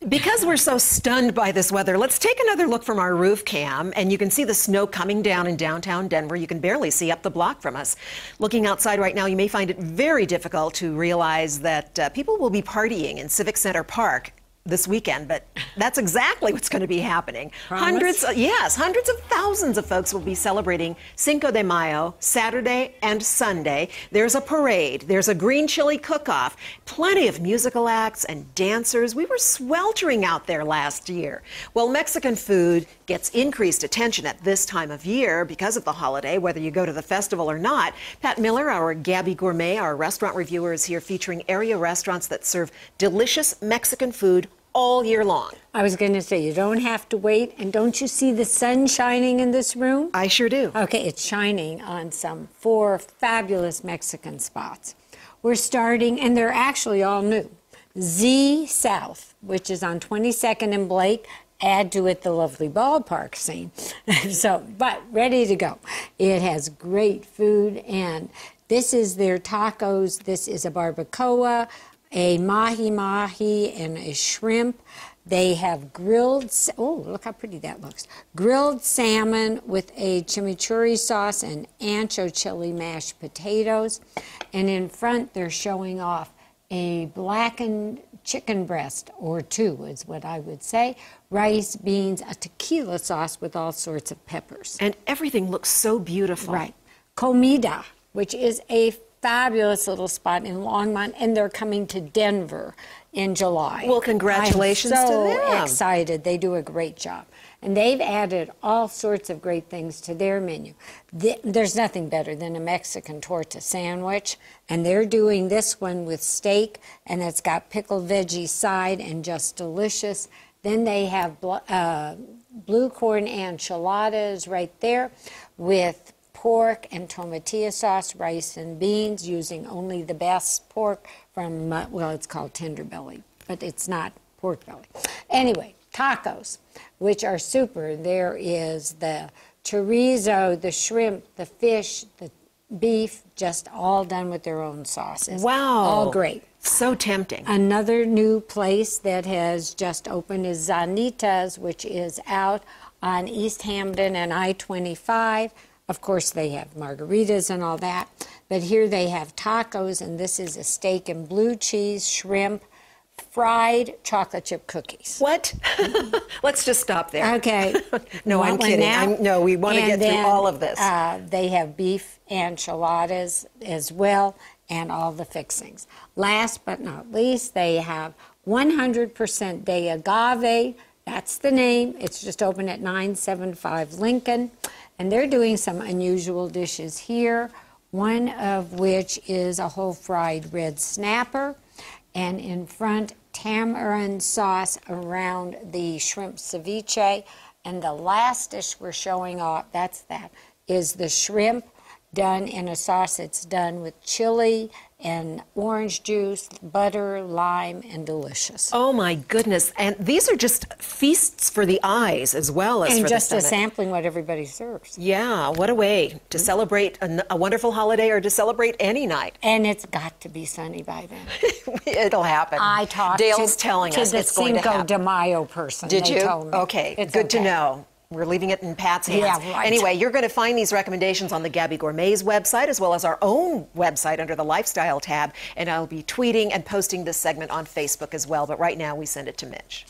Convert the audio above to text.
Because we're so stunned by this weather, let's take another look from our roof cam, and you can see the snow coming down in downtown Denver. You can barely see up the block from us. Looking outside right now, you may find it very difficult to realize that people will be partying in Civic Center Park this weekend, but that's exactly what's going to be happening. Promise? Hundreds of thousands of folks will be celebrating Cinco de Mayo, Saturday and Sunday. There's a parade, there's a green chili cook-off, plenty of musical acts and dancers. We were sweltering out there last year. Well, Mexican food gets increased attention at this time of year because of the holiday, whether you go to the festival or not. Pat Miller, our Gabby Gourmet, our restaurant reviewer, is here featuring area restaurants that serve delicious Mexican food all year long. I was going to say, you don't have to wait. And don't you see the sun shining in this room? I sure do. Okay, it's shining on some 4 fabulous Mexican spots. We're starting, and they're actually all new. Z South, which is on 22nd and Blake. Add to it the lovely ballpark scene. But ready to go. It has great food, and this is their tacos. This is a barbacoa, a mahi-mahi, and a shrimp. They have grilled, oh, look how pretty that looks. Grilled salmon with a chimichurri sauce and ancho chili mashed potatoes. And in front, they're showing off a blackened chicken breast, or 2 is what I would say, rice, beans, a tequila sauce with all sorts of peppers. And everything looks so beautiful. Right. Comida, which is a fabulous little spot in Longmont, and they're coming to Denver in July. Well, congratulations to them. I'm so excited. They do a great job. And they've added all sorts of great things to their menu. There's nothing better than a Mexican torta sandwich, and they're doing this one with steak, and it's got pickled veggie side and just delicious. Then they have blue corn enchiladas right there with pork and tomatillo sauce, rice and beans, using only the best pork from, well, it's called tender belly, but it's not pork belly. Anyway, tacos, which are super. There is the chorizo, the shrimp, the fish, the beef, just all done with their own sauces. Wow. All great. So tempting. Another new place that has just opened is Zanitas, which is out on East Hampton and I-25. Of course, they have margaritas and all that, but here they have tacos, and this is a steak and blue cheese, shrimp, fried chocolate chip cookies. What? Let's just stop there. Okay. No, I'm kidding. No, we want to get through all of this. They have beef enchiladas as well, and all the fixings. Last but not least, they have 100% de agave. That's the name. It's just open at 975 Lincoln. And they're doing some unusual dishes here, one of which is a whole fried red snapper, and in front, tamarind sauce around the shrimp ceviche. And the last dish we're showing off, is the shrimp done in a sauce that's done with chili and orange juice, butter, lime, and delicious. Oh my goodness. And these are just feasts for the eyes as well as and for just the a stomach. sampling what everybody serves. Yeah, what a way to celebrate a wonderful holiday or to celebrate any night. And it's got to be sunny by then. It'll happen. I talked Dale's telling us the it's going to Cinco happen. de Mayo person. Did They you? told me. Okay, It's good to okay. know. We're leaving it in Pat's hands. Yeah, right. Anyway, you're going to find these recommendations on the Gabby Gourmet's website, as well as our own website under the Lifestyle tab. And I'll be tweeting and posting this segment on Facebook as well. But right now, we send it to Mitch.